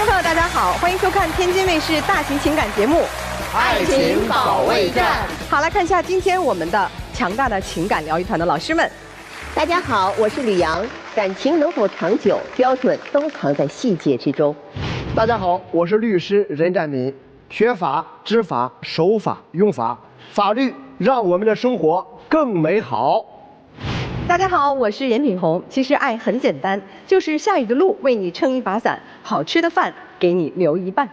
众朋友，大家好，欢迎收看天津卫视大型情感节目《爱情保卫战》。好，来看一下今天我们的强大的情感疗愈团的老师们。大家好，我是吕阳。感情能否长久，标准都藏在细节之中。大家好，我是律师任占民。学法、知法、守法、用法，法律让我们的生活更美好。大家好，我是严品红。其实爱很简单，就是下雨的路为你撑一把伞，好吃的饭给你留一半。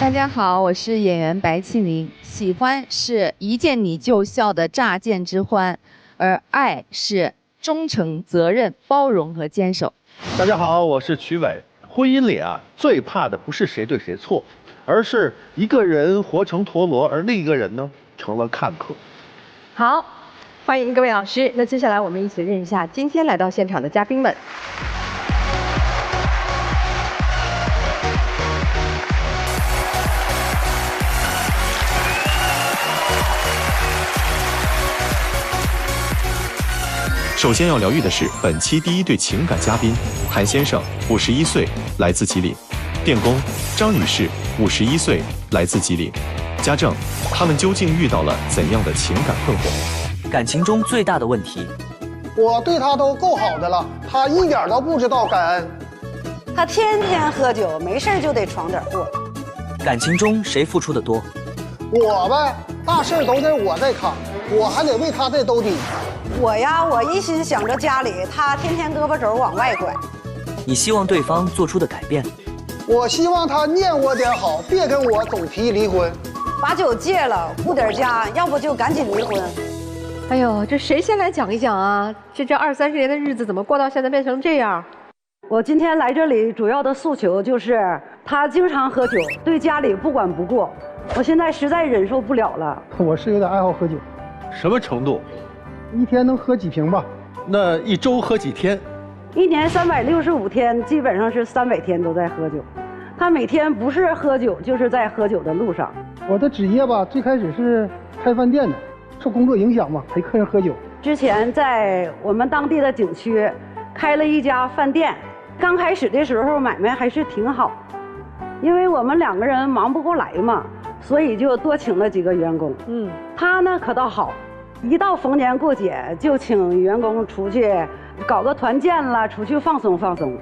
大家好，我是演员白庆玲。喜欢是一见你就笑的乍见之欢，而爱是忠诚、责任、包容和坚守。大家好，我是曲伟。婚姻里最怕的不是谁对谁错，而是一个人活成陀螺，而另一个人呢成了看客。好，欢迎各位老师。那接下来我们一起认识一下今天来到现场的嘉宾们。首先要疗愈的是本期第一对情感嘉宾韩先生，51岁，来自吉林；电工张女士，51岁，来自吉林。家政，他们究竟遇到了怎样的情感困惑？感情中最大的问题，我对他都够好的了，他一点都不知道感恩。他天天喝酒，没事就得闯点祸。感情中谁付出的多？我呗，大事都是我在扛，我还得为他在兜底。我一心想着家里，他天天胳膊肘往外拐。你希望对方做出的改变？我希望他念我点好，别跟我总提离婚。把酒戒了，顾点家，要不就赶紧离婚。哎呦，这谁先来讲一讲啊？这20-30年的日子怎么过到现在变成这样？我今天来这里主要的诉求就是他经常喝酒，对家里不管不顾，我现在实在忍受不了了。我是有点爱好喝酒，什么程度？一天能喝几瓶吧？那一周喝几天？一年365天，基本上是300天都在喝酒。他每天不是喝酒，就是在喝酒的路上。我的职业吧，最开始是开饭店的，受工作影响嘛，陪客人喝酒。之前在我们当地的景区开了一家饭店，刚开始的时候买卖还是挺好，因为我们2个人忙不过来嘛，所以就多请了几个员工。他呢可倒好，一到逢年过节就请员工出去搞个团建啦，出去放松放松。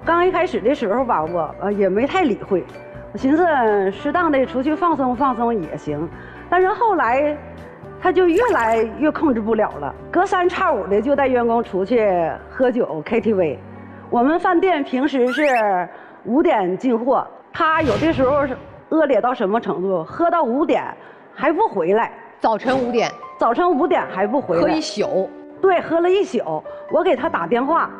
刚一开始的时候吧，我也没太理会，我寻思适当的出去放松放松也行，但是后来他就越来越控制不了了，隔3差5的就带员工出去喝酒 KTV。我们饭店平时是5点进货，他有的时候是恶劣到什么程度，喝到5点还不回来。早晨5点，早晨5点还不回来，喝一宿。对，喝了一宿。我给他打电话，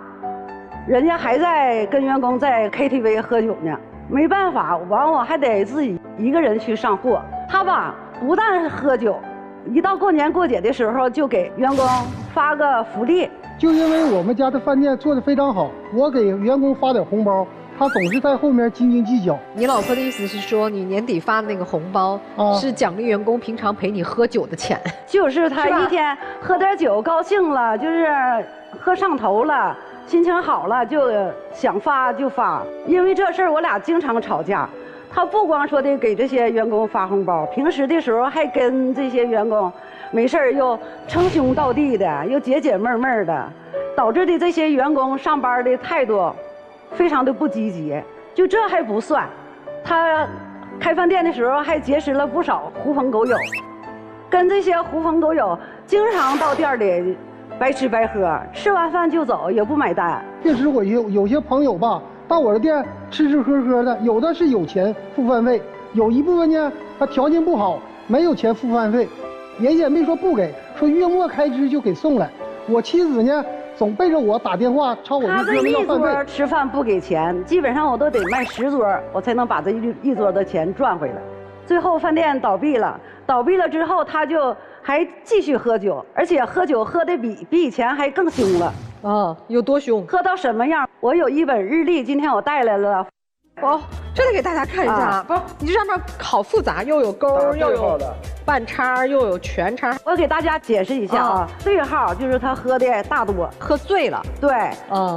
人家还在跟员工在 KTV 喝酒呢，没办法，我还得自己一个人去上货。他吧，不但喝酒，一到过年过节的时候就给员工发个福利。就因为我们家的饭店做得非常好，我给员工发点红包，他总是在后面斤斤计较。你老婆的意思是说，你年底发的那个红包是奖励员工平常陪你喝酒的钱？就是他一天喝点酒高兴了，就是喝上头了，心情好了就想发就发。因为这事儿我俩经常吵架，他不光说的给这些员工发红包，平时的时候还跟这些员工没事儿又称兄道弟的，又解解闷闷的，导致的这些员工上班的态度非常的不积极。就这还不算，他开饭店的时候还结识了不少狐朋狗友，跟这些狐朋狗友经常到店里白吃白喝，吃完饭就走，也不买单。确实，我有些朋友吧，到我的店吃吃喝喝的，有的是有钱付饭费，有一部分呢他条件不好，没有钱付饭费，人也没说不给，说月末开支就给送来。我妻子呢总背着我打电话朝我们哥们要饭费。他这一桌吃饭不给钱，基本上我都得卖10桌，我才能把这一桌的钱赚回来。最后饭店倒闭了，倒闭了之后他就还继续喝酒，而且喝酒喝的比以前还更凶了。有多凶？喝到什么样？我有一本日历，今天我带来了。哦，这得给大家看一下啊！不，你这上面好复杂，又有勾，又有半叉，又有全叉。我给大家解释一下啊，对号就是他喝的大多，喝醉了。对，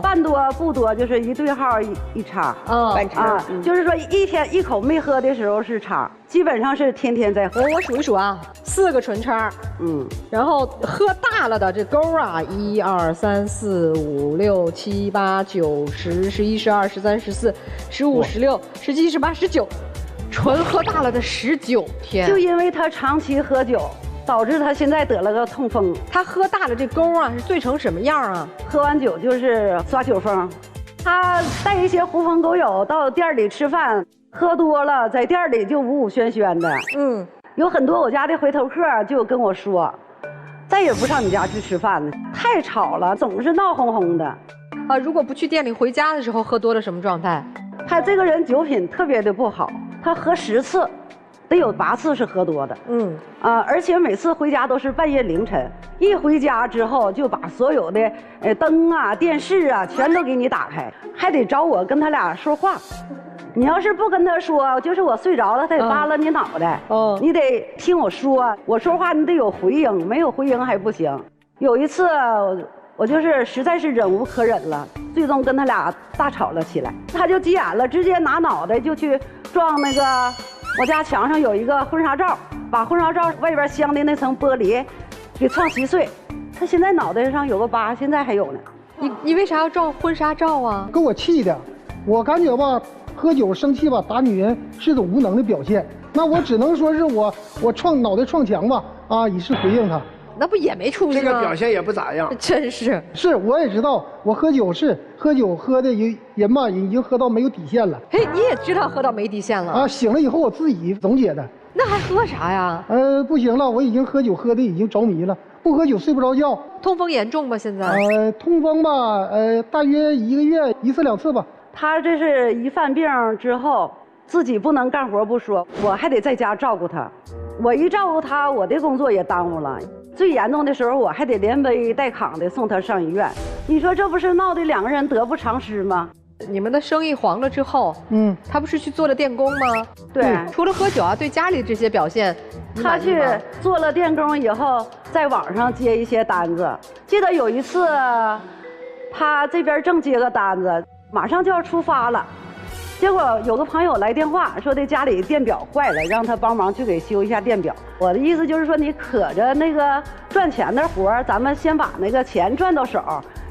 半多不多就是一对号一叉，半叉，就是说一天一口没喝的时候是叉，基本上是天天在喝。我数一数啊，4个纯叉，然后喝大了的这勾啊，1、2、3、4、5、6、7、8、9、10、11、12、13、14、15、16、17、18、19，纯喝大了的19天。就因为他长期喝酒，导致他现在得了个痛风。他喝大了这勾啊，是醉成什么样啊？喝完酒就是耍酒疯。他带一些狐朋狗友到店里吃饭，喝多了在店里就呜呜喧喧的。有很多我家的回头客就跟我说，再也不上你家去吃饭了，太吵了，总是闹哄哄的。如果不去店里，回家的时候喝多了什么状态？他这个人酒品特别的不好，他喝10次，得有8次是喝多的。而且每次回家都是半夜凌晨，一回家之后就把所有的灯啊、电视啊全都给你打开，还得找我跟他俩说话。你要是不跟他说，就是我睡着了，他得扒拉你脑袋。你得听我说，我说话你得有回应，没有回应还不行。有一次我就是实在是忍无可忍了，最终跟他俩大吵了起来。他就急眼了，直接拿脑袋就去撞那个我家墙上有一个婚纱照，把婚纱照外边镶的那层玻璃给撞稀碎。他现在脑袋上有个疤，现在还有呢。你为啥要撞婚纱照啊？给我气的，我感觉吧，喝酒生气吧，打女人是种无能的表现。那我只能说是我脑袋撞墙吧，以示回应他。那不也没出息吗？这个表现也不咋样，真是。是，我也知道，我喝酒喝的人吧，已经喝到没有底线了。嘿，你也知道喝到没底线了醒了以后我自己总结的。那还喝啥呀？不行了，我已经喝酒喝的已经着迷了，不喝酒睡不着觉。痛风严重吗？现在？痛风吧，大约1个月1次2次吧。他这是一犯病之后，自己不能干活不说，我还得在家照顾他。我一照顾他，我的工作也耽误了。最严重的时候，我还得连背带扛的送他上医院。你说这不是闹得2个人得不偿失吗？你们的生意黄了之后，他不是去做了电工吗？对，除了喝酒啊，对家里这些表现，他去做了电工以后，在网上接一些单子。记得有一次，他这边正接个单子，马上就要出发了。结果有个朋友来电话说的家里电表坏了，让他帮忙去给修一下电表。我的意思就是说，你可着那个赚钱的活儿，咱们先把那个钱赚到手，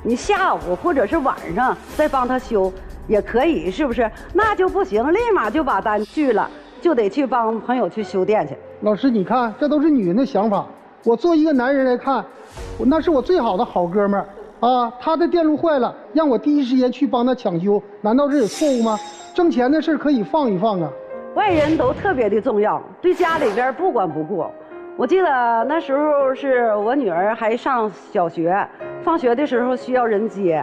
你下午或者是晚上再帮他修也可以，是不是？那就不行，立马就把单拒了，就得去帮朋友去修电去。老师，你看，这都是女人的想法。我作为一个男人来看，那是我最好的好哥们儿他的电路坏了，让我第一时间去帮他抢修，难道这有错误吗？挣钱的事可以放一放啊。外人都特别的重要，对家里边不管不顾。我记得那时候是我女儿还上小学，放学的时候需要人接。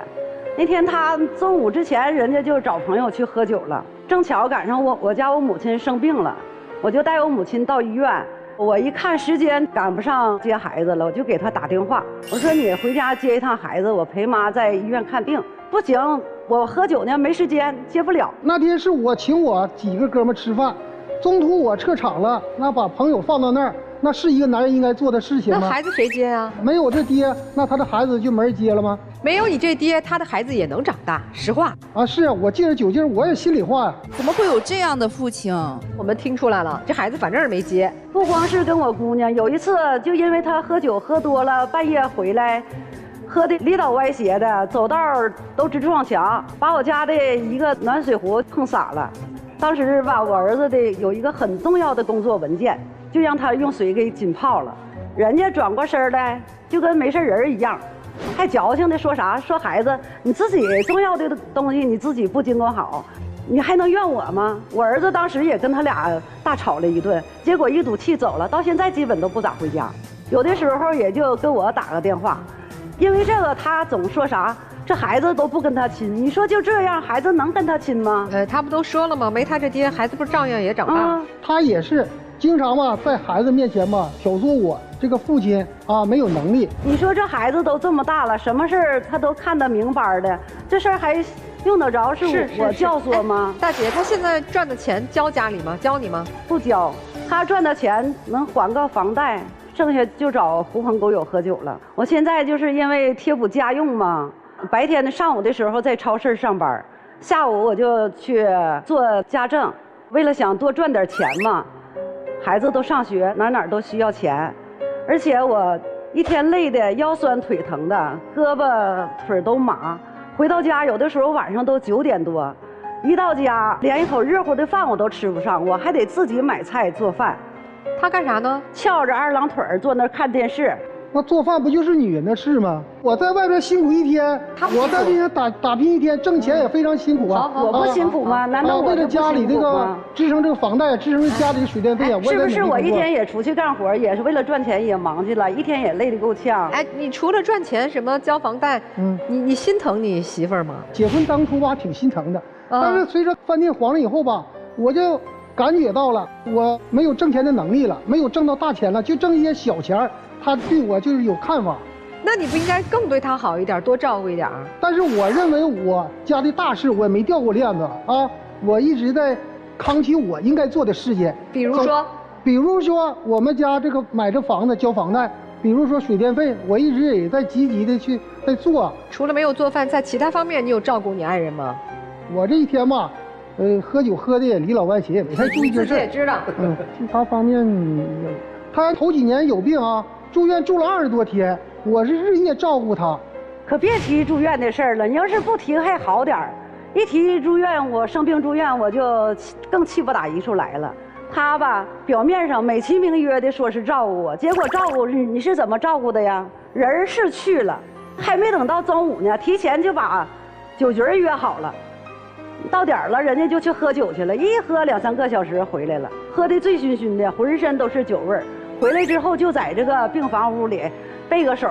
那天她中午之前，人家就找朋友去喝酒了，正巧赶上我家我母亲生病了，我就带我母亲到医院。我一看时间赶不上接孩子了，我就给她打电话，我说你回家接一趟孩子，我陪妈在医院看病。不行，我喝酒呢，没时间，接不了。那天是我请我几个哥们吃饭，中途我撤场了，那把朋友放到那儿，那是一个男人应该做的事情吗？那孩子谁接啊？没有我这爹，那他的孩子就没人接了吗？没有你这爹，他的孩子也能长大。实话是啊，我借着酒劲儿，我也心里话呀。怎么会有这样的父亲？我们听出来了，这孩子反正是没接。不光是跟我姑娘，有一次就因为他喝酒喝多了，半夜回来。喝的里倒歪斜的，走道都直撞墙，把我家的一个暖水壶碰洒了。当时吧，我儿子的有一个很重要的工作文件，就让他用水给浸泡了。人家转过身来，就跟没事人一样，还矫情的说啥？说孩子，你自己重要的东西你自己不经过好，你还能怨我吗？我儿子当时也跟他俩大吵了一顿，结果一赌气走了，到现在基本都不咋回家，有的时候也就跟我打个电话。因为这个，他总说啥，这孩子都不跟他亲。你说就这样，孩子能跟他亲吗？他不都说了吗？没他这爹，孩子不是照样也长大？他也是，经常吧在孩子面前吧挑唆我这个父亲啊没有能力。你说这孩子都这么大了，什么事儿他都看得明白的，这事儿还用得着是我教唆吗？大姐，他现在赚的钱交家里吗？交你吗？不交，他赚的钱能还个房贷，剩下就找狐朋狗友喝酒了。我现在就是因为贴补家用嘛，白天的上午的时候在超市上班，下午我就去做家政，为了想多赚点钱嘛。孩子都上学，哪都需要钱，而且我一天累的腰酸腿疼的，胳膊腿都麻。回到家有的时候晚上都9点多，一到家连一口热乎的饭我都吃不上，我还得自己买菜做饭。他干啥呢？翘着二郎腿坐那看电视。那做饭不就是女人的事吗？我在外边辛苦一天，我在这边打拼一天，挣钱也非常辛苦啊。我不辛苦吗？难道我为了家里这个支撑这个房贷，支撑家里的水电费啊？是不是我一天也出去干活，也是为了赚钱，也忙去了，一天也累得够呛。哎，你除了赚钱，什么交房贷，你心疼你媳妇儿吗？结婚当初吧挺心疼的，但是随着饭店黄了以后吧，我就感觉到了我没有挣钱的能力了，没有挣到大钱了，就挣一些小钱。他对我就是有看法，那你不应该更对他好一点，多照顾一点？但是我认为我家的大事我也没掉过链子啊，我一直在扛起我应该做的事情。比如说我们家这个买这房子交房贷，比如说水电费，我一直也在积极的去在做。除了没有做饭，在其他方面你有照顾你爱人吗？我这一天吧，喝酒喝的也里老外邪，也没太注意这事。自己也知道。其他方面，他头几年有病啊。住院住了20多天，我是日夜照顾他。可别提住院的事儿了，你要是不提还好点儿，一提住院，我生病住院，我就更气不打一处来了。他吧，表面上美其名曰的说是照顾我，结果照顾你是怎么照顾的呀？人是去了，还没等到中午呢，提前就把酒局约好了。到点了，人家就去喝酒去了，一喝2、3个小时回来了，喝得醉醺醺的，浑身都是酒味儿。回来之后就在这个病房屋里背个手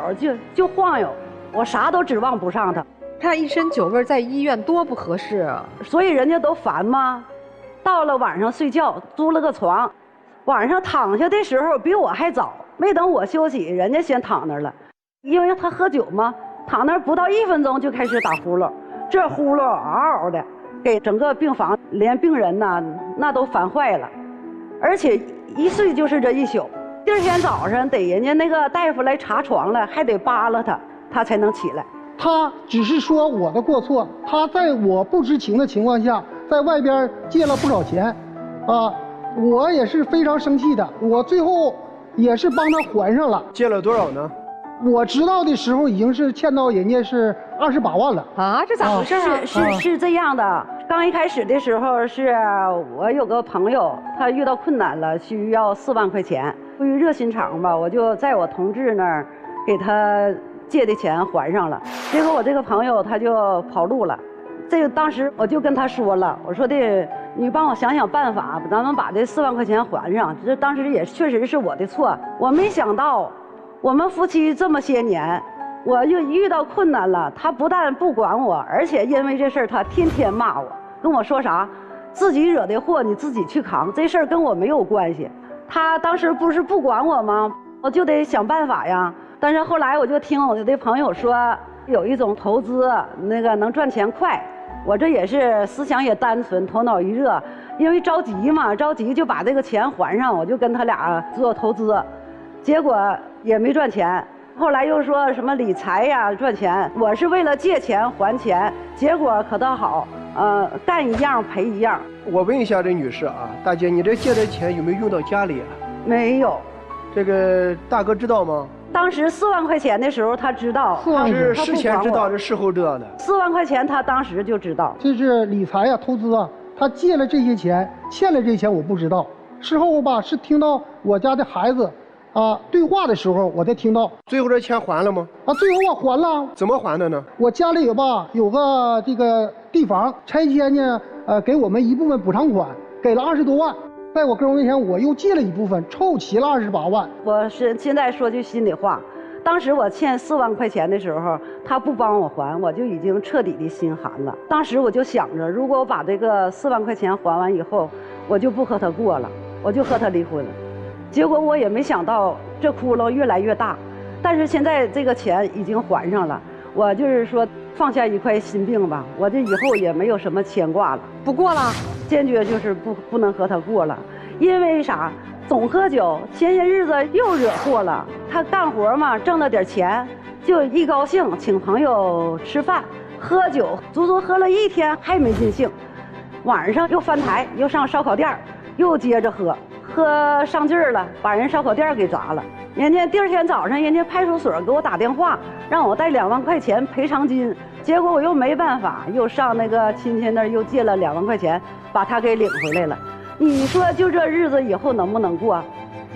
就晃悠，我啥都指望不上他。他一身酒味在医院多不合适啊！所以人家都烦吗？到了晚上睡觉，租了个床，晚上躺下的时候比我还早，没等我休息，人家先躺那儿了。因为他喝酒嘛，躺那儿不到1分钟就开始打呼噜，这呼噜嗷嗷的，给整个病房连病人呐那都烦坏了，而且一睡就是这一宿。第2天早上得人家那个大夫来查床了，还得扒拉他才能起来。他只是说我的过错，他在我不知情的情况下，在外边借了不少钱，啊，我也是非常生气的。我最后也是帮他还上了。借了多少呢？我知道的时候已经是欠到人家是28万了。啊，这咋回事啊？是这样的。刚一开始的时候是我有个朋友，他遇到困难了，需要4万块钱。出于热心肠吧，我就在我同志那儿给他借的钱还上了。结果我这个朋友他就跑路了，这个当时我就跟他说了，我说的你帮我想想办法，咱们把这4万块钱还上。这当时也确实是我的错，我没想到我们夫妻这么些年，我又遇到困难了，他不但不管我，而且因为这事儿他天天骂我，跟我说啥自己惹的祸你自己去扛，这事儿跟我没有关系。他当时不是不管我吗？我就得想办法呀。但是后来我就听我的朋友说，有一种投资，那个能赚钱快。我这也是思想也单纯，头脑一热，因为着急嘛，着急就把这个钱还上，我就跟他俩做投资，结果也没赚钱。后来又说什么理财呀赚钱，我是为了借钱还钱，结果可倒好，干一样赔一样。我问一下这女士啊，大姐，你这借的钱有没有用到家里啊？没有。这个大哥知道吗？当时4万块钱的时候他知道，是事前知道，是事后知道的。4万块钱他当时就知道。这是理财啊，投资啊，他借了这些钱，欠了这些钱我不知道。事后吧，是听到我家的孩子啊对话的时候，我才听到。最后这钱还了吗？啊，最后我还了。怎么还的呢？我家里有个这个地方拆迁呢，给我们一部分补偿款，给了20多万。在我个人面前，我又借了一部分，凑齐了28万。我是现在说句心里话，当时我欠4万块钱的时候，他不帮我还，我就已经彻底的心寒了。当时我就想着，如果我把这个4万块钱还完以后，我就不和他过了，我就和他离婚。结果我也没想到这窟窿越来越大，但是现在这个钱已经还上了，我就是说放下一块心病吧，我这以后也没有什么牵挂了，不过了，坚决就是不能和他过了，因为啥？总喝酒，前些日子又惹祸了。他干活嘛，挣了点钱，就一高兴请朋友吃饭喝酒，足足喝了1天还没尽兴，晚上又翻台，又上烧烤店，又接着喝上劲儿了，把人烧烤店给砸了。人家第二天早上，人家派出所给我打电话，让我带2万块钱赔偿金。结果我又没办法，又上那个亲戚那儿又借了2万块钱，把他给领回来了。你说就这日子以后能不能过？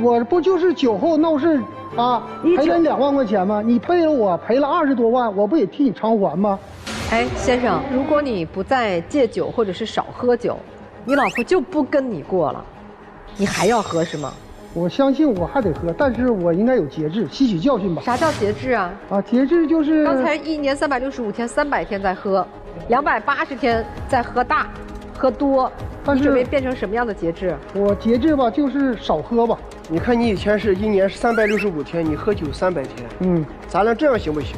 我不就是酒后闹事啊，赔人2万块钱吗？你背了我赔了20多万，我不也替你偿还吗？哎，先生，如果你不再戒酒或者是少喝酒，你老婆就不跟你过了，你还要喝是吗？我相信我还得喝，但是我应该有节制，吸取教训吧。啥叫节制啊？节制就是刚才1年365天，300天在喝，280天在喝大，喝多。你准备变成什么样的节制？我节制吧，就是少喝吧。你看你以前是1年365天，你喝酒300天。咱俩这样行不行？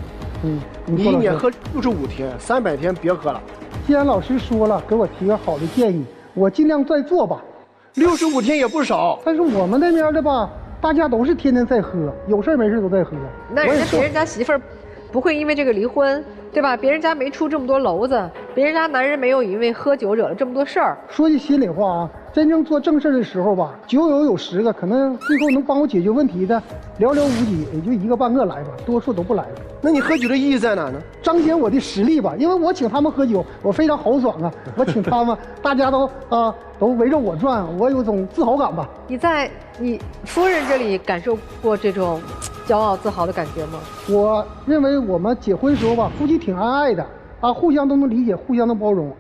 你1年喝65天，300天别喝了。既然老师说了，给我提个好的建议，我尽量再做吧。65天也不少，但是我们那边的吧，大家都是天天在喝，有事没事都在喝。那人家别人家媳妇儿不会因为这个离婚，对吧？别人家没出这么多篓子，别人家男人没有因为喝酒惹了这么多事儿。说句心里话啊，真正做正事的时候吧，酒友有10个，可能最后能帮我解决问题的寥寥无几，也就1个半个来吧，多数都不来了。那你喝酒的意义在哪呢？彰显我的实力吧，因为我请他们喝酒，我非常豪爽啊！我请他们，大家都围着我转，我有种自豪感吧。你在你夫人这里感受过这种骄傲自豪的感觉吗？我认为我们结婚时候吧，夫妻挺恩爱的啊，互相都能理解，互相能包容。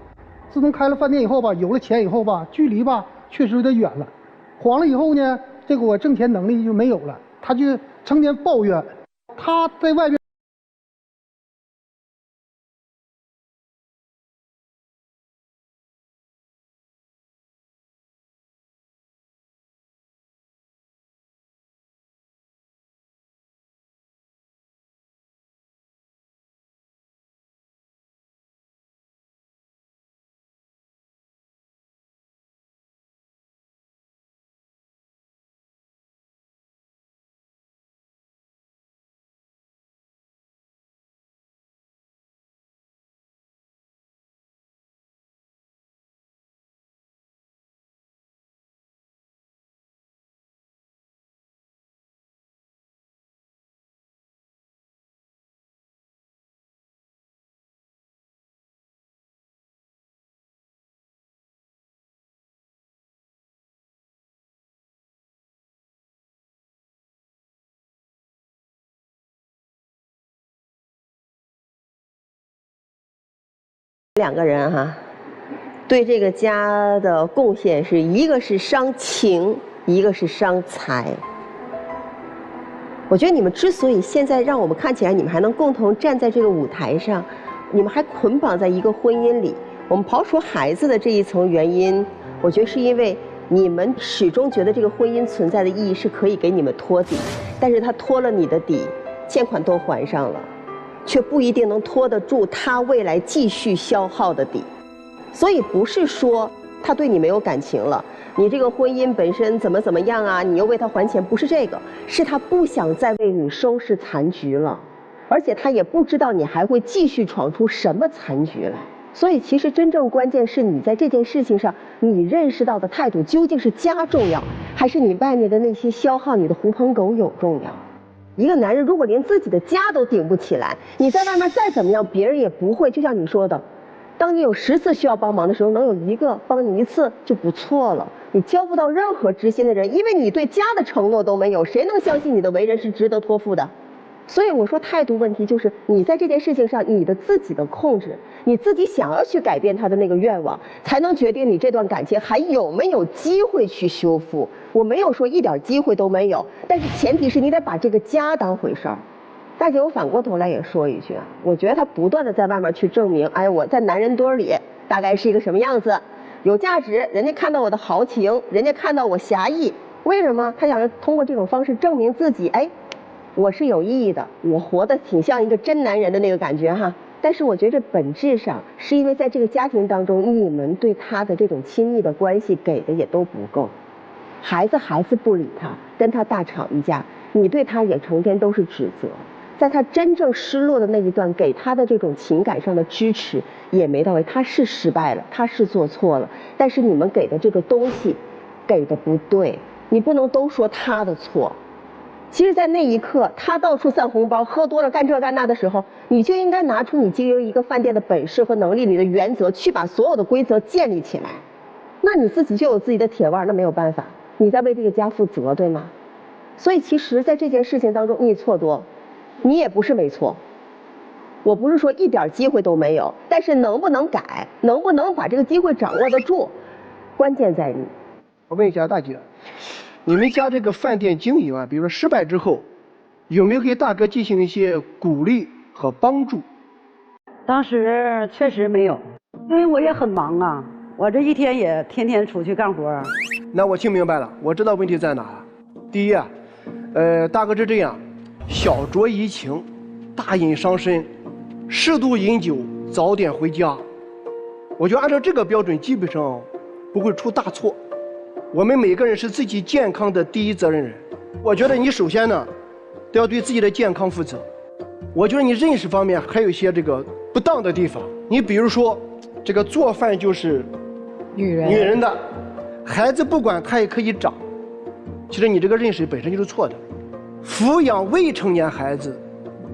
自从开了饭店以后吧，有了钱以后吧，距离吧确实有点远了。黄了以后呢，这个我挣钱能力就没有了，他就成天抱怨，他在外边。2个人哈，对这个家的贡献是一个是伤情，一个是伤财。我觉得你们之所以现在让我们看起来你们还能共同站在这个舞台上，你们还捆绑在一个婚姻里，我们刨除孩子的这一层原因，我觉得是因为你们始终觉得这个婚姻存在的意义是可以给你们托底，但是他托了你的底，欠款都还上了，却不一定能拖得住他未来继续消耗的底。所以不是说他对你没有感情了，你这个婚姻本身怎么样啊，你又为他还钱，不是这个，是他不想再为你收拾残局了，而且他也不知道你还会继续闯出什么残局来。所以其实真正关键是你在这件事情上，你认识到的态度究竟是家重要，还是你外面的那些消耗你的狐朋狗友重要。一个男人如果连自己的家都顶不起来，你在外面再怎么样，别人也不会。就像你说的，当你有10次需要帮忙的时候，能有1个帮你1次就不错了。你交不到任何知心的人，因为你对家的承诺都没有，谁能相信你的为人是值得托付的？所以我说态度问题就是你在这件事情上你的自己的控制，你自己想要去改变他的那个愿望，才能决定你这段感情还有没有机会去修复。我没有说一点机会都没有，但是前提是你得把这个家当回事儿。大姐，我反过头来也说一句，我觉得他不断的在外面去证明，哎，我在男人堆里大概是一个什么样子，有价值，人家看到我的豪情，人家看到我侠义，为什么？他想通过这种方式证明自己，哎，我是有意义的，我活得挺像一个真男人的那个感觉哈。但是我觉得本质上是因为在这个家庭当中，你们对他的这种亲密的关系给的也都不够。孩子不理他，跟他大吵一架，你对他也成天都是指责。在他真正失落的那一段，给他的这种情感上的支持也没到位。他是失败了，他是做错了，但是你们给的这个东西给的不对，你不能都说他的错。其实，在那一刻，他到处散红包，喝多了干这干那的时候，你就应该拿出你经营一个饭店的本事和能力，你的原则，去把所有的规则建立起来。那你自己就有自己的铁腕，那没有办法，你在为这个家负责，对吗？所以，其实，在这件事情当中，你错多，你也不是没错。我不是说一点机会都没有，但是能不能改，能不能把这个机会掌握得住，关键在你。我问一下大姐。你们家这个饭店经营啊，比如说失败之后，有没有给大哥进行一些鼓励和帮助？当时确实没有，因为我也很忙啊，我这一天也天天出去干活。那我听明白了，我知道问题在哪了。第一啊，大哥是这样，小酌怡情，大饮伤身，适度饮酒，早点回家。我觉得按照这个标准，基本上不会出大错。我们每个人是自己健康的第一责任人。我觉得你首先呢，都要对自己的健康负责。我觉得你认识方面还有一些这个不当的地方。你比如说，这个做饭就是女人的，孩子不管他也可以长。其实你这个认识本身就是错的。抚养未成年孩子，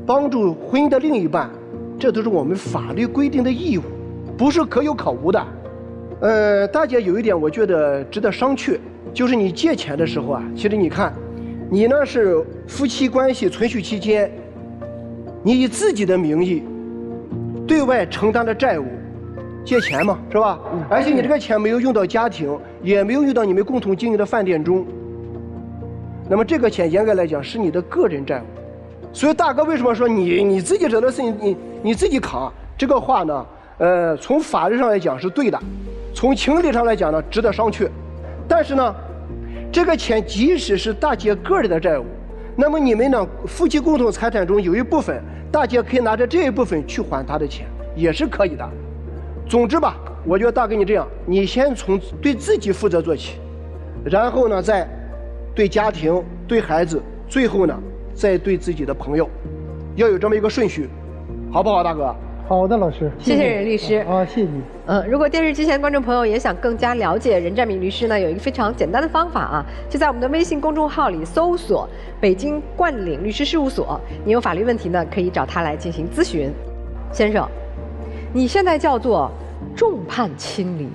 帮助婚姻的另一半，这都是我们法律规定的义务，不是可有可无的。大姐有一点我觉得值得商榷，就是你借钱的时候啊，其实你看，你呢是夫妻关系存续期间，你以自己的名义对外承担了债务，借钱嘛，是吧？而且你这个钱没有用到家庭，也没有用到你们共同经营的饭店中，那么这个钱严格来讲是你的个人债务。所以大哥为什么说你自己惹的事情你自己扛？这个话呢，从法律上来讲是对的。从情理上来讲呢，值得商榷。但是呢，这个钱即使是大姐个人的债务，那么你们呢，夫妻共同财产中有一部分，大姐可以拿着这一部分去还她的钱，也是可以的。总之吧，我觉得大哥你这样，你先从对自己负责做起，然后呢，再对家庭、对孩子，最后呢，再对自己的朋友，要有这么一个顺序，好不好，大哥？好的，老师，谢谢任律师啊，谢谢你。如果电视机前的观众朋友也想更加了解任占敏律师呢，有一个非常简单的方法啊，就在我们的微信公众号里搜索“北京冠岭律师事务所”，你有法律问题呢，可以找他来进行咨询。先生，你现在叫做众叛亲离，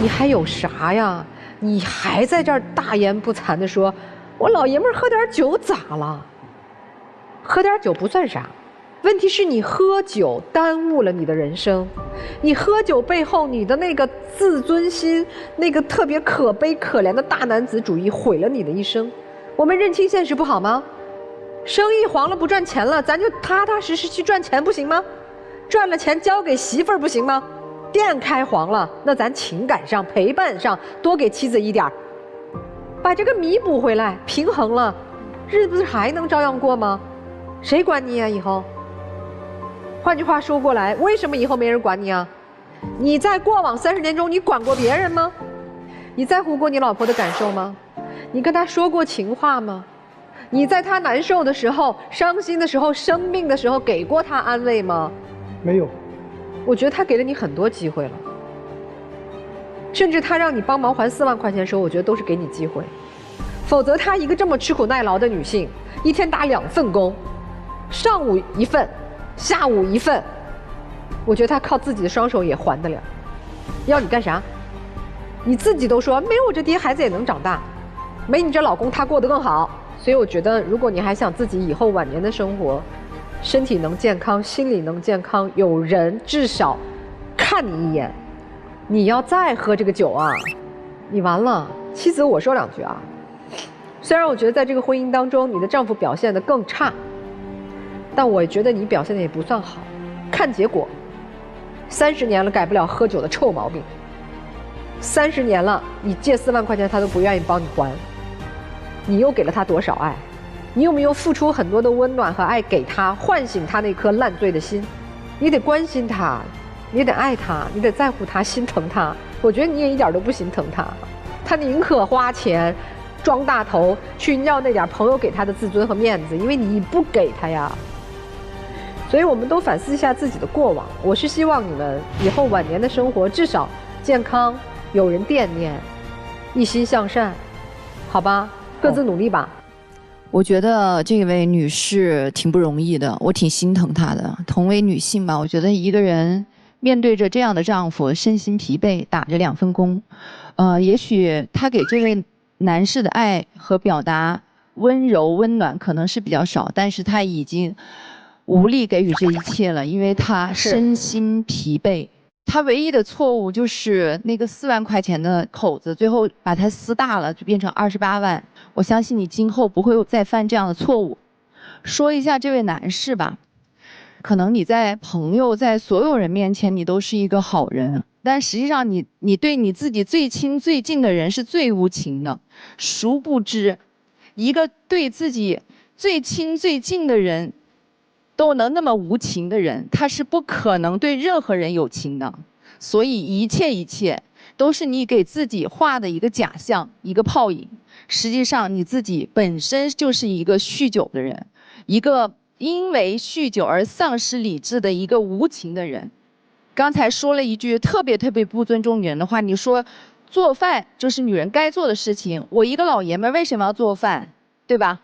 你还有啥呀？你还在这儿大言不惭地说，我老爷们儿喝点酒咋了？喝点酒不算啥。问题是你喝酒耽误了你的人生，你喝酒背后你的那个自尊心，那个特别可悲可怜的大男子主义毁了你的一生。我们认清现实不好吗？生意黄了不赚钱了，咱就踏踏实实去赚钱不行吗？赚了钱交给媳妇儿不行吗？店开黄了，那咱情感上陪伴上多给妻子一点，把这个弥补回来，平衡了，日子还能照样过吗？谁管你啊以后？换句话说过来，为什么以后没人管你啊？你在过往30年中，你管过别人吗？你在乎过你老婆的感受吗？你跟她说过情话吗？你在她难受的时候、伤心的时候、生病的时候，给过她安慰吗？没有。我觉得他给了你很多机会了，甚至他让你帮忙还4万块钱的时候，我觉得都是给你机会。否则，她一个这么吃苦耐劳的女性，一天打2份工，上午一份。下午一份，我觉得他靠自己的双手也还得了。要你干啥？你自己都说没有我这爹，孩子也能长大，没你这老公他过得更好。所以我觉得，如果你还想自己以后晚年的生活，身体能健康，心理能健康，有人至少看你一眼，你要再喝这个酒啊，你完了。妻子，我说2句啊，虽然我觉得在这个婚姻当中，你的丈夫表现得更差。但我觉得你表现的也不算好，看结果，30年了改不了喝酒的臭毛病。30年了，你借4万块钱他都不愿意帮你还，你又给了他多少爱？你有没有付出很多的温暖和爱给他，唤醒他那颗烂醉的心？你得关心他，你得爱他，你得在乎他，心疼他。我觉得你也一点都不心疼他，他宁可花钱装大头去要那点朋友给他的自尊和面子，因为你不给他呀。所以我们都反思一下自己的过往。我是希望你们以后晚年的生活至少健康，有人惦念，一心向善，好吧？各自努力吧。我觉得这位女士挺不容易的，我挺心疼她的。同为女性吧，我觉得一个人面对着这样的丈夫，身心疲惫，打着2份工，也许她给这位男士的爱和表达温柔温暖可能是比较少，但是她已经无力给予这一切了，因为她身心疲惫。她唯一的错误就是那个4万块钱的口子，最后把它撕大了，就变成28万。我相信你今后不会再犯这样的错误。说一下这位男士吧，可能你在朋友在所有人面前你都是一个好人，但实际上你对你自己最亲最近的人是最无情的。殊不知，一个对自己最亲最近的人都能那么无情的人，他是不可能对任何人有情的。所以一切都是你给自己画的一个假象，一个泡影。实际上你自己本身就是一个酗酒的人，一个因为酗酒而丧失理智的一个无情的人。刚才说了一句特别不尊重女人的话，你说做饭就是女人该做的事情，我一个老爷们为什么要做饭，对吧？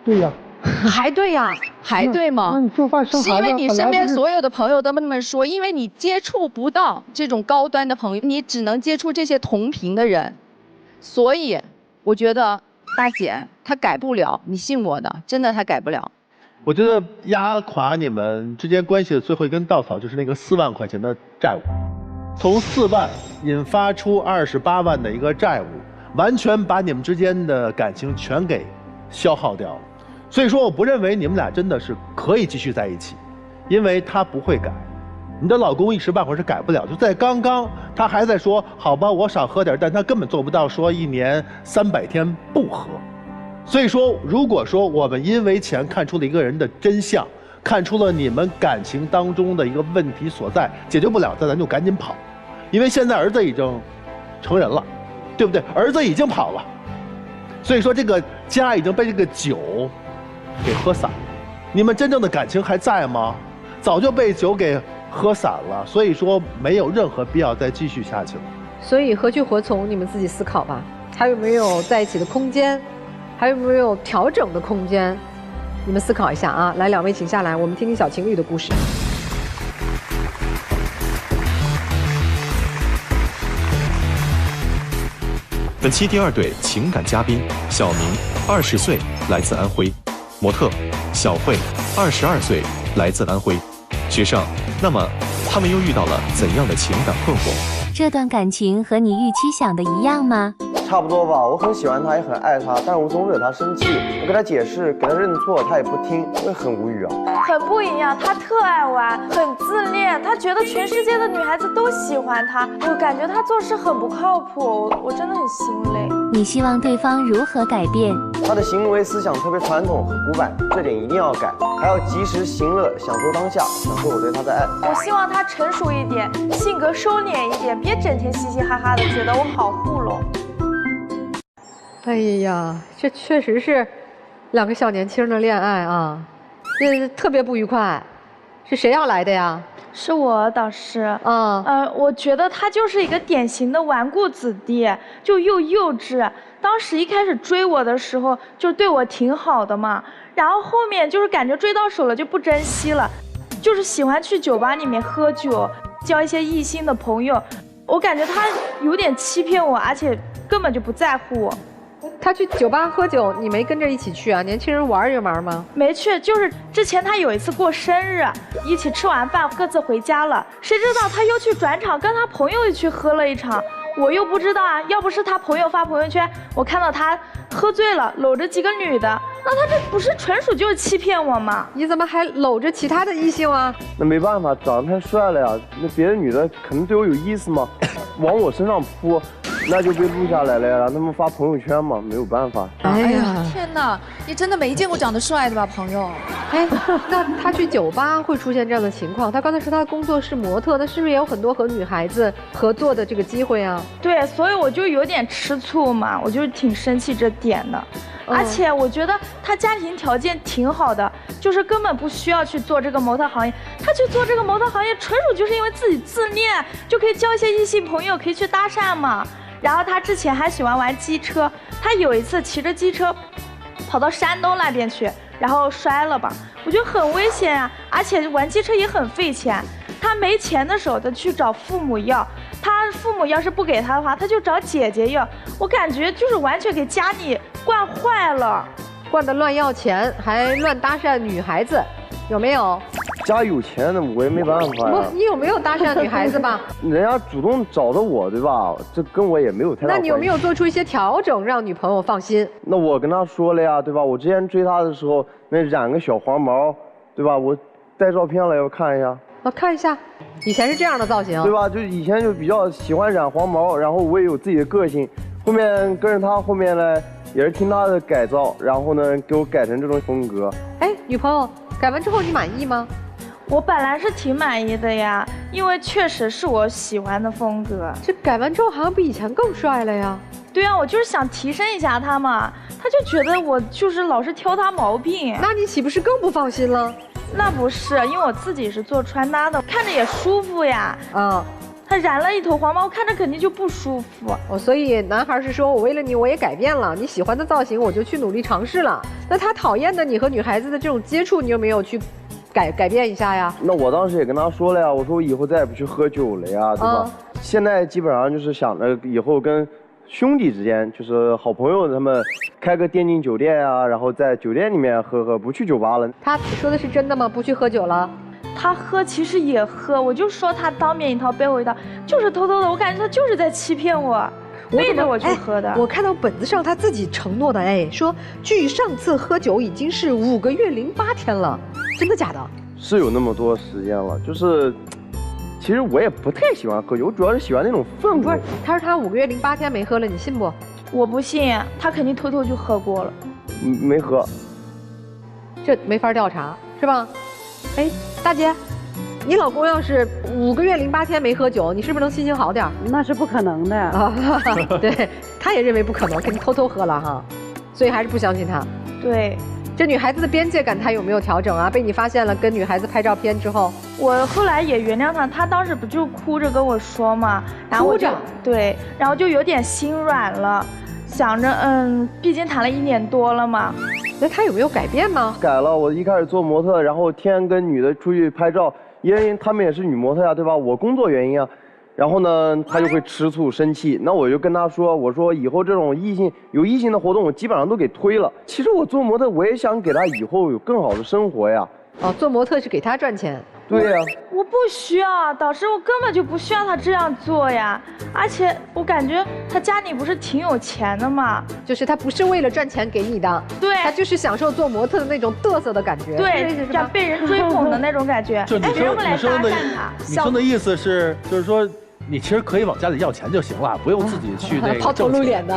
对呀。还对呀，还对吗？那你做饭生孩子，是因为你身边所有的朋友都那么说，因为你接触不到这种高端的朋友，你只能接触这些同频的人，所以我觉得大姐她改不了，你信我的，真的她改不了。我觉得压垮你们之间关系的最后一根稻草就是那个4万块钱的债务，从4万引发出28万的一个债务，完全把你们之间的感情全给消耗掉了。所以说，我不认为你们俩真的是可以继续在一起，因为他不会改，你的老公一时半会儿是改不了。就在刚刚，他还在说好吧，我少喝点，但他根本做不到说1年300天不喝。所以说，如果说我们因为钱看出了一个人的真相，看出了你们感情当中的一个问题所在，解决不了，咱就赶紧跑，因为现在儿子已经成人了，对不对？儿子已经跑了，所以说这个家已经被这个酒给喝散了，你们真正的感情还在吗？早就被酒给喝散了，所以说没有任何必要再继续下去了。所以何去何从，你们自己思考吧。还有没有在一起的空间？还有没有调整的空间？你们思考一下啊！来，2位请下来，我们听听小情侣的故事。本期第2对情感嘉宾小明，20岁，来自安徽；模特小慧，22岁，来自安徽。学生，那么他们又遇到了怎样的情感困惑？这段感情和你预期想的一样吗？差不多吧，我很喜欢他，也很爱他，但我总惹他生气。我给他解释，给他认错，他也不听，我也很无语啊。很不一样，他特爱玩，很自恋，他觉得全世界的女孩子都喜欢他。我感觉他做事很不靠谱，我真的很心累。你希望对方如何改变？他的行为思想特别传统和古板，这点一定要改，还要及时行乐，享受当下，享受我对他的爱。我希望他成熟一点，性格收敛一点，别整天嘻嘻哈哈的，觉得我好糊弄。哎呀，这确实是2个小年轻的恋爱啊，这特别不愉快。是谁要来的呀？是我导师。我觉得他就是一个典型的纨绔子弟，就又幼稚。当时一开始追我的时候，就对我挺好的嘛，然后后面就是感觉追到手了就不珍惜了，就是喜欢去酒吧里面喝酒，交一些异性的朋友。我感觉他有点欺骗我，而且根本就不在乎我。他去酒吧喝酒，你没跟着一起去啊？年轻人玩也玩吗？没去，就是之前他有一次过生日，一起吃完饭各自回家了。谁知道他又去转场跟他朋友去喝了一场，我又不知道啊。要不是他朋友发朋友圈，我看到他喝醉了，搂着几个女的，那他这不是纯属就是欺骗我吗？你怎么还搂着其他的异性啊？那没办法，长得太帅了呀，那别的女的可能对我有意思嘛，往我身上扑，那就被录下来了呀，让他们发朋友圈嘛，没有办法。哎呀，天哪，你真的没见过长得帅的吧，朋友？哎，那他去酒吧会出现这样的情况？他刚才说他的工作是模特，那是不是也有很多和女孩子合作的这个机会啊？对，所以我就有点吃醋嘛，我就挺生气这点的。而且我觉得他家庭条件挺好的，就是根本不需要去做这个模特行业。他去做这个模特行业，纯属就是因为自己自恋，就可以交一些异性朋友，可以去搭讪嘛。然后他之前还喜欢玩机车，他有一次骑着机车跑到山东那边去，然后摔了吧，我觉得很危险啊，而且玩机车也很费钱。他没钱的时候，他去找父母要，他父母要是不给他的话，他就找姐姐要。我感觉就是完全给家里惯坏了，惯得乱要钱，还乱搭讪女孩子，有没有？家有钱的我也没办法呀。你有没有搭讪女孩子吧？人家主动找的我，对吧？这跟我也没有太大关系。那你有没有做出一些调整，让女朋友放心？那我跟她说了呀，对吧？我之前追她的时候，那染个小黄毛，对吧？我带照片了，要看一下。看一下，以前是这样的造型，对吧？就以前就比较喜欢染黄毛，然后我也有自己的个性。后面跟着她，后面呢也是听她的改造，然后呢给我改成这种风格。哎，女朋友改完之后你满意吗？我本来是挺满意的呀，因为确实是我喜欢的风格。这改完之后好像比以前更帅了呀。对啊，我就是想提升一下他嘛，他就觉得我就是老是挑他毛病。那你岂不是更不放心了？那不是，因为我自己是做穿搭的，看着也舒服呀。他染了一头黄毛，看着肯定就不舒服。所以男孩是说我为了你我也改变了，你喜欢的造型我就去努力尝试了。那他讨厌的你和女孩子的这种接触，你有没有去改变一下呀？那我当时也跟他说了呀，我说我以后再也不去喝酒了呀，对吧？现在基本上就是想着以后跟兄弟之间，就是好朋友他们开个电竞酒店啊，然后在酒店里面喝，不去酒吧了。他说的是真的吗？不去喝酒了？他喝其实也喝，我就说他当面一套背后一套，就是偷偷的，我感觉他就是在欺骗我，背着我去喝的。我看到本子上他自己承诺的，说距上次喝酒已经是5个月08天了，真的假的？是有那么多时间了，就是，其实我也不太喜欢喝酒，我主要是喜欢那种氛围。不是，他说他5个月08天没喝了，你信不？我不信，他肯定偷偷就喝过了。没喝，这没法调查，是吧？哎，大姐，你老公要是5个月08天没喝酒，你是不是能心情好点？那是不可能的啊！对，他也认为不可能，肯定偷偷喝了哈，所以还是不相信他。对，这女孩子的边界感他有没有调整啊？被你发现了跟女孩子拍照片之后，我后来也原谅他，他当时不就哭着跟我说嘛，然后我就对，然后就有点心软了，想着毕竟谈了1年多了嘛。那他有没有改变吗？改了，我一开始做模特，然后天天跟女的出去拍照，因为她们也是女模特呀，对吧？我工作原因啊，然后呢，她就会吃醋生气。那我就跟她说，我说以后这种有异性的活动，我基本上都给推了。其实我做模特，我也想给她以后有更好的生活呀。做模特是给她赚钱。对呀，我不需要，导师，我根本就不需要他这样做呀。而且我感觉他家里不是挺有钱的吗？就是他不是为了赚钱给你的，对，他就是享受做模特的那种嘚瑟的感觉，对，这样被人追捧的那种感觉。就女生的意思是，就是说。你其实可以往家里要钱就行了，不用自己去那个抛头露脸的。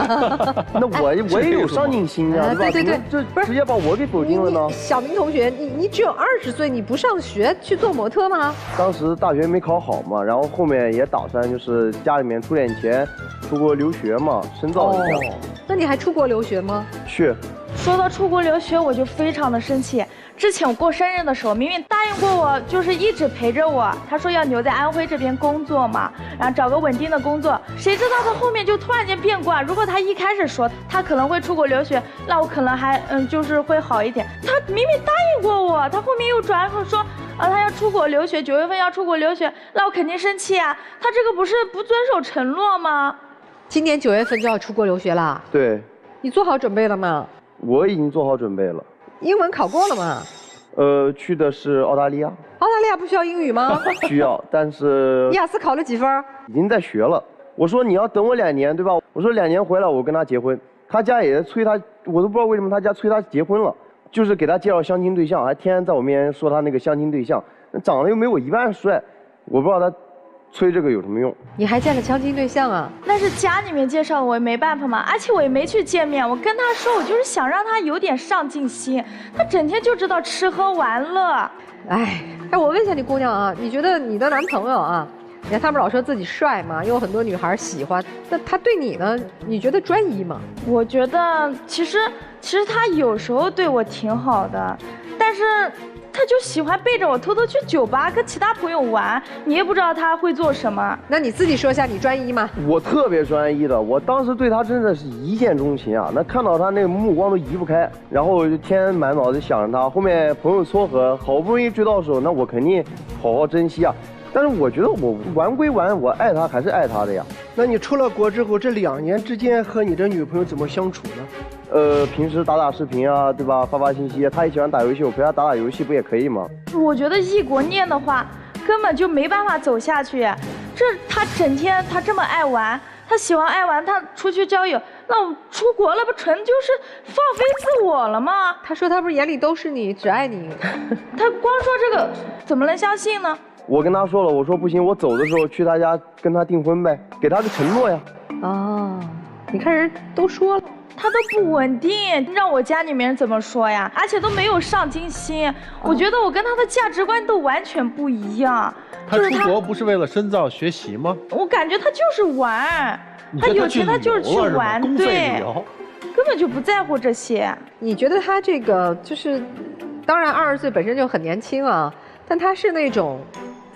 那我也有上进心啊，对吧？对，这直接把我给否定了呢。小明同学，你只有20岁，你不上学去做模特吗？当时大学没考好嘛，然后后面也打算就是家里面出点钱，出国留学嘛，深造一下。那你还出国留学吗？去。说到出国留学，我就非常的生气。之前我过生日的时候，明明答应过我，就是一直陪着我。他说要留在安徽这边工作嘛，然后找个稳定的工作。谁知道他后面就突然间变卦。如果他一开始说他可能会出国留学，那我可能还就是会好一点。他明明答应过我，他后面又转说他要出国留学，9月份要出国留学，那我肯定生气啊。他这个不是不遵守承诺吗？今年9月份就要出国留学啦？对。你做好准备了吗？我已经做好准备了。英文考过了吗？去的是澳大利亚。澳大利亚不需要英语吗？需要，但是。雅思考了几分？已经在学了。我说你要等我2年，对吧？我说2年回来我跟他结婚。他家也催他，我都不知道为什么他家催他结婚了，就是给他介绍相亲对象，还天天在我面前说他那个相亲对象长得又没我一半帅，我不知道他催这个有什么用。你还见了相亲对象啊？那是家里面介绍的，我也没办法嘛，而且我也没去见面。我跟他说，我就是想让他有点上进心，他整天就知道吃喝玩乐。哎，我问一下你姑娘啊，你觉得你的男朋友啊，你看他们老说自己帅嘛，也有很多女孩喜欢，那他对你呢？你觉得专一吗？我觉得其实他有时候对我挺好的，但是他就喜欢背着我偷偷去酒吧跟其他朋友玩，你也不知道他会做什么。那你自己说一下，你专一吗？我特别专一的，我当时对他真的是一见钟情啊！那看到他那个目光都移不开，然后我就天天满脑子想着他。后面朋友撮合，好不容易追到手，那我肯定好好珍惜啊。但是我觉得我玩归玩，我爱他还是爱他的呀。那你出了国之后，这2年之间和你的女朋友怎么相处呢？平时打视频啊，对吧？发信息，他也喜欢打游戏，我陪他打游戏不也可以吗？我觉得异国恋的话，根本就没办法走下去。他整天他这么爱玩，他喜欢爱玩，他出去交友，那我出国了不纯就是放飞自我了吗？他说他不是眼里都是你，只爱你。他光说这个，怎么能相信呢？我跟他说了，我说不行，我走的时候去他家跟他订婚呗，给他个承诺呀。哦，你看人都说了。他都不稳定，让我家里面人怎么说呀？而且都没有上进心，我觉得我跟他的价值观都完全不一样。他出国不是为了深造学习吗？我感觉他就是玩，他有钱他就是去玩，对，根本就不在乎这些。你觉得他这个就是，当然20岁本身就很年轻啊，但他是那种。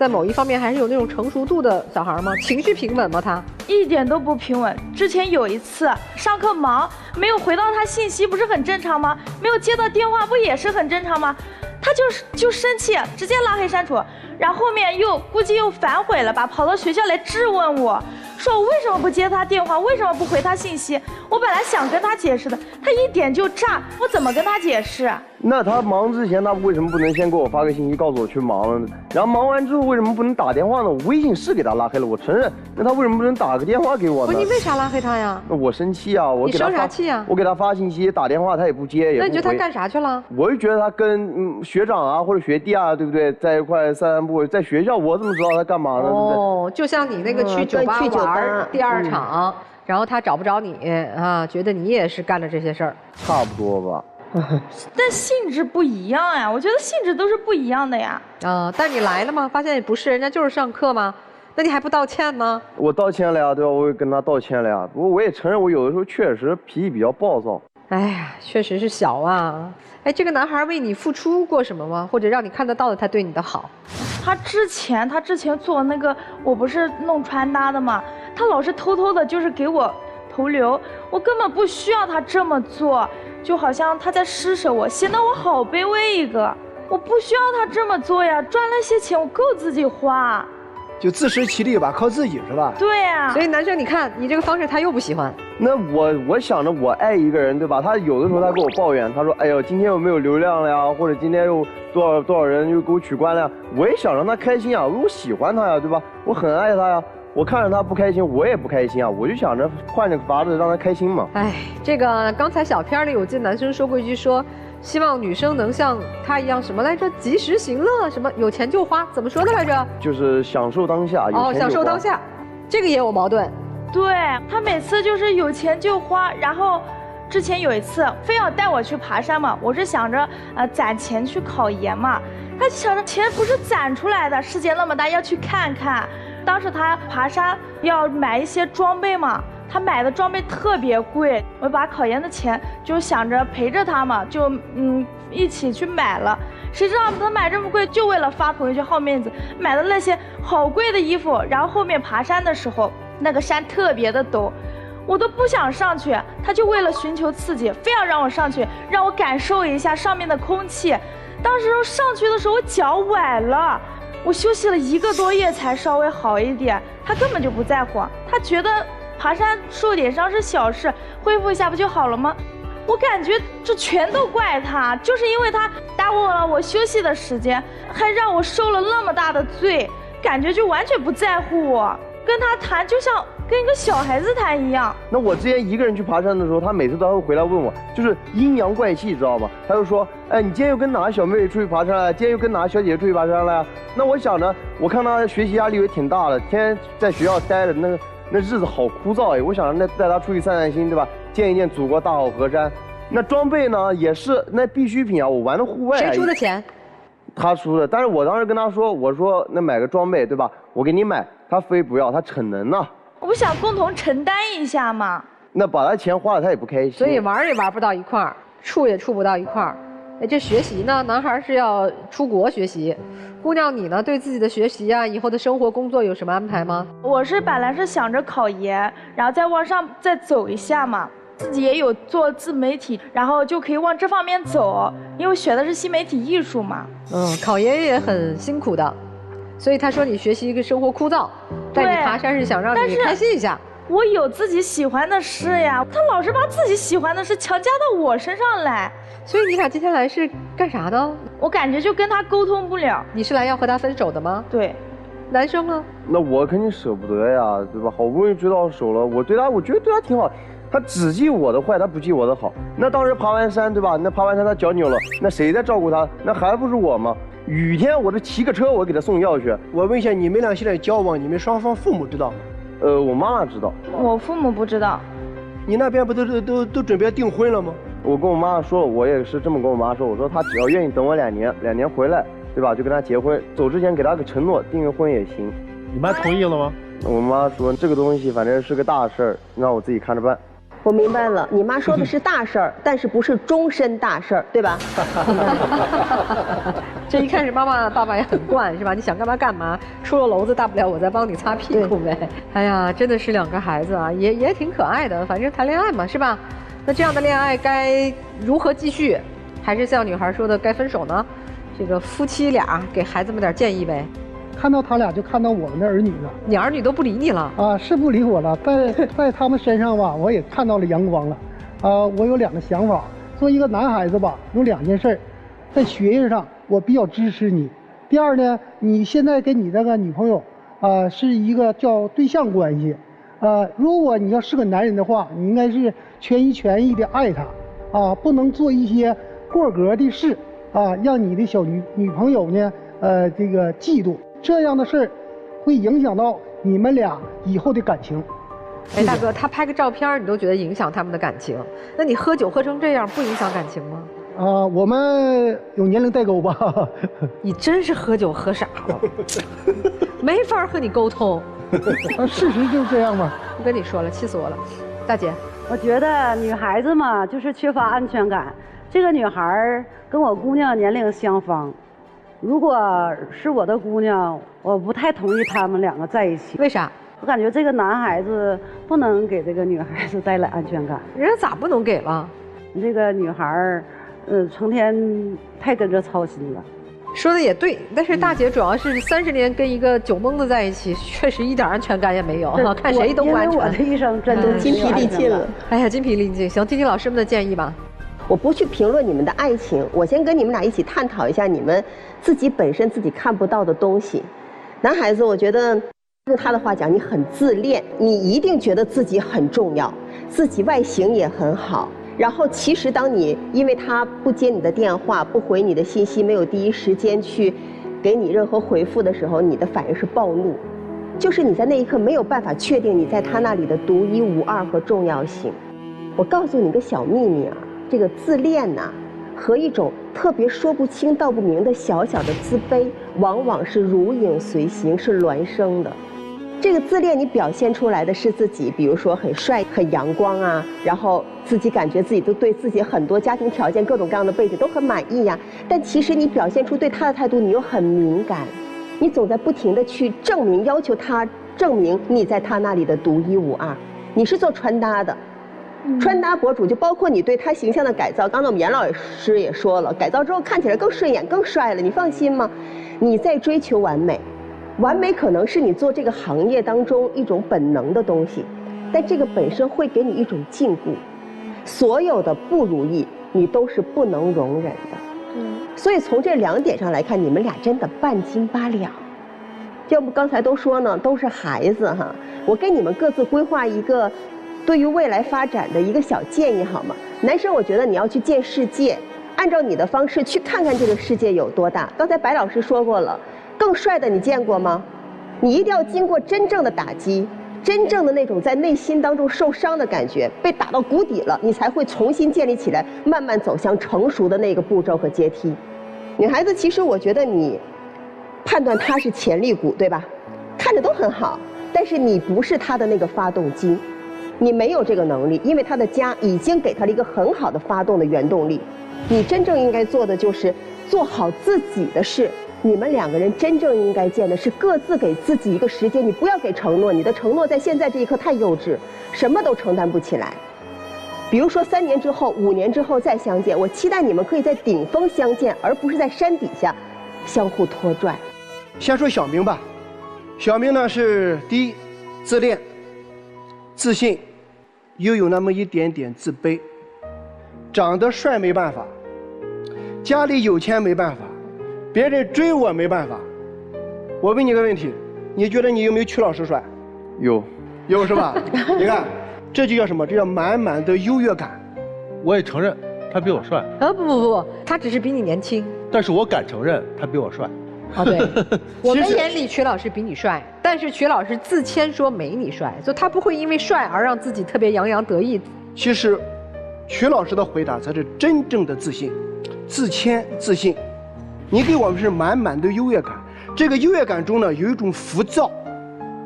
在某一方面还是有那种成熟度的小孩吗？情绪平稳吗？他一点都不平稳。之前有一次上课忙，没有回到他信息，不是很正常吗？没有接到电话，不也是很正常吗？他就生气，直接拉黑删除，然后后面估计又反悔了吧，跑到学校来质问我，说我为什么不接他电话，为什么不回他信息？我本来想跟他解释的，他一点就炸，我怎么跟他解释？那他忙之前，他为什么不能先给我发个信息，告诉我去忙了呢？然后忙完之后，为什么不能打电话呢？我微信是给他拉黑了，我承认。那他为什么不能打个电话给我呢？不是你为啥拉黑他呀？那我生气啊！你生啥气啊？我给他发信息、打电话，他也不接，也不回。那你觉得他干啥去了？我就觉得他跟学长啊或者学弟啊，对不对，在一块散步。在学校我怎么知道他干嘛呢？哦，就像你那个去酒吧玩第2场，然后他找不着你啊，觉得你也是干了这些事儿。差不多吧。但性质不一样呀，我觉得性质都是不一样的呀。但你来了吗？发现也不是，人家就是上课吗？那你还不道歉吗？我道歉了呀，对吧？我也跟他道歉了呀。不过我也承认，我有的时候确实脾气比较暴躁。哎呀，确实是小啊。哎，这个男孩为你付出过什么吗？或者让你看得到的他对你的好？他之前做那个，我不是弄穿搭的嘛，他老是偷偷的，就是给我投流，我根本不需要他这么做。就好像他在施舍我，显得我好卑微一个。我不需要他这么做呀，赚了些钱我够自己花。就自食其力吧，靠自己是吧？对呀。所以男生，你看你这个方式他又不喜欢。那我想着我爱一个人，对吧？他有的时候他跟我抱怨，他说：“哎呦，今天又没有流量了呀，或者今天又多少人又给我取关了呀。”我也想让他开心啊，我喜欢他呀，对吧？我很爱他呀。我看着他不开心，我也不开心啊！我就想着换这个法子让他开心嘛。哎，这个刚才小片里我记得男生说过一句说，希望女生能像他一样什么来着？及时行乐，什么有钱就花，怎么说的来着？就是享受当下。哦，享受当下，这个也有矛盾。对，他每次就是有钱就花，然后之前有一次非要带我去爬山嘛，我是想着攒钱去考研嘛，他就想着钱不是攒出来的，世界那么大要去看看。当时他爬山要买一些装备嘛，他买的装备特别贵，我把考研的钱就想着陪着他嘛，就一起去买了。谁知道他买这么贵，就为了发朋友圈好面子，买了那些好贵的衣服。然后后面爬山的时候，那个山特别的陡，我都不想上去，他就为了寻求刺激，非要让我上去，让我感受一下上面的空气。当时上去的时候我脚崴了。我休息了1个多月才稍微好一点，他根本就不在乎，他觉得爬山受点伤是小事，恢复一下不就好了吗？我感觉这全都怪他，就是因为他耽误了我休息的时间，还让我受了那么大的罪，感觉就完全不在乎我。跟他谈就像跟一个小孩子谈一样。那我之前一个人去爬山的时候，他每次都会回来问我，就是阴阳怪气，知道吧？他就说，哎，你今天又跟哪个小妹妹出去爬山了？今天又跟哪个小姐姐出去爬山了呀？那我想着，我看他学习压力也挺大的，天天在学校待着，那日子好枯燥哎。我想那带他出去散散心，对吧？见一见祖国大好河山。那装备呢，也是那必需品啊，我玩的户外。谁出的钱？他出的，但是我当时跟他说，我说那买个装备，对吧？我给你买，他非不要，他逞能呢。我想共同承担一下嘛。那把他钱花了，他也不开心。所以玩也玩不到一块儿，处也处不到一块儿。哎，这学习呢，男孩是要出国学习，姑娘你呢，对自己的学习啊，以后的生活工作有什么安排吗？我是本来是想着考研，然后再往上再走一下嘛。自己也有做自媒体，然后就可以往这方面走，因为学的是新媒体艺术嘛。考研也很辛苦的，所以他说你学习一个生活枯燥，带你爬山是想让你开心一下。我有自己喜欢的事呀，他老是把自己喜欢的事强加到我身上来，所以你俩今天来是干啥呢？我感觉就跟他沟通不了。你是来要和他分手的吗？对。男生呢？那我肯定舍不得呀，对吧？好不容易追到手了，我觉得对他挺好。他只记我的坏，他不记我的好。那当时爬完山，对吧？那爬完山他脚扭了，那谁在照顾他？那还不是我吗？雨天我这骑个车，我给他送药去。我问一下，你们俩现在交往，你们双方父母知道吗？我妈妈知道。我父母不知道。你那边不都准备订婚了吗？我跟我妈妈说，我也是这么跟我妈说，我说她只要愿意等我2年回来，对吧？就跟她结婚，走之前给她个承诺，订个婚也行。你妈同意了吗？我妈说这个东西反正是个大事儿，让我自己看着办。我明白了，你妈说的是大事儿，但是不是终身大事儿，对吧？这一看是妈妈爸爸也很惯，是吧？你想干嘛干嘛，出了篓子大不了我再帮你擦屁股呗。哎呀，真的是2个孩子啊，也挺可爱的，反正谈恋爱嘛，是吧？那这样的恋爱该如何继续？还是像女孩说的该分手呢？这个夫妻俩给孩子们点建议呗。看到他俩就看到我们的儿女了，你儿女都不理你了啊？是不理我了，在他们身上吧，我也看到了阳光了，我有2个想法。作为一个男孩子吧，有2件事，在学业上我比较支持你。第二呢，你现在跟你这个女朋友是一个叫对象关系，如果你要是个男人的话，你应该是全心全意的爱她，不能做一些过格的事，让你的小女朋友呢，这个嫉妒。这样的事儿会影响到你们俩以后的感情。哎，大哥，他拍个照片你都觉得影响他们的感情，那你喝酒喝成这样不影响感情吗？我们有年龄代沟吧。你真是喝酒喝傻了，没法和你沟通。事实就是这样嘛。不跟你说了，气死我了。大姐，我觉得女孩子嘛，就是缺乏安全感。这个女孩跟我姑娘年龄相仿。如果是我的姑娘，我不太同意他们2个在一起。为啥？我感觉这个男孩子不能给这个女孩子带来安全感。人家咋不能给了？这个女孩成天太跟着操心了。说的也对，但是大姐主要是30年跟一个酒蒙子在一起，确实一点安全感也没有，看谁都不安全。因为我的一生真的筋疲力尽了。哎呀，筋疲力尽。行，听听老师们的建议吧。我不去评论你们的爱情，我先跟你们俩一起探讨一下你们自己本身自己看不到的东西。男孩子，我觉得用他的话讲，你很自恋，你一定觉得自己很重要，自己外形也很好。然后其实当你因为他不接你的电话，不回你的信息，没有第一时间去给你任何回复的时候，你的反应是暴怒，就是你在那一刻没有办法确定你在他那里的独一无二和重要性。我告诉你个小秘密啊，这个自恋呐，和一种特别说不清道不明的小小的自卑，往往是如影随形，是孪生的。这个自恋你表现出来的是自己，比如说很帅、很阳光啊，然后自己感觉自己都对自己很多家庭条件、各种各样的背景都很满意呀。但其实你表现出对他的态度，你又很敏感，你总在不停地去证明、要求他证明你在他那里的独一无二。你是做穿搭的。穿搭博主就包括你对他形象的改造，刚才我们严老师也说了，改造之后看起来更顺眼、更帅了，你放心吗？你在追求完美，完美可能是你做这个行业当中一种本能的东西，但这个本身会给你一种禁锢，所有的不如意你都是不能容忍的。所以从这2点上来看，你们俩真的半斤8两。要不刚才都说呢，都是孩子哈，我给你们各自规划一个对于未来发展的一个小建议好吗？男生，我觉得你要去见世界，按照你的方式去看看这个世界有多大。刚才白老师说过了，更帅的你见过吗？你一定要经过真正的打击。真正的那种在内心当中受伤的感觉，被打到谷底了，你才会重新建立起来，慢慢走向成熟的那个步骤和阶梯。女孩子，其实我觉得你判断她是潜力股，对吧？看着都很好，但是你不是她的那个发动机，你没有这个能力，因为她的家已经给她了一个很好的发动的原动力。你真正应该做的就是做好自己的事。你们两个人真正应该见的是各自给自己一个时间，你不要给承诺，你的承诺在现在这一刻太幼稚，什么都承担不起来。比如说3年之后、5年之后再相见，我期待你们可以在顶峰相见，而不是在山底下相互拖拽。先说小明吧，小明呢是第一，自恋、自信，又有那么一点点自卑，长得帅没办法，家里有钱没办法。别人追我没办法，我问你个问题，你觉得你有没有曲老师帅？有是吧？你看，这就叫什么？这叫满满的优越感。我也承认他比我帅。不，他只是比你年轻。但是我敢承认他比我帅。啊，对，我们眼里曲老师比你帅，但是曲老师自谦说没你帅，所以他不会因为帅而让自己特别洋洋得意。其实，曲老师的回答才是真正的自信，自谦自信。你给我们是满满的优越感，这个优越感中呢有一种浮躁，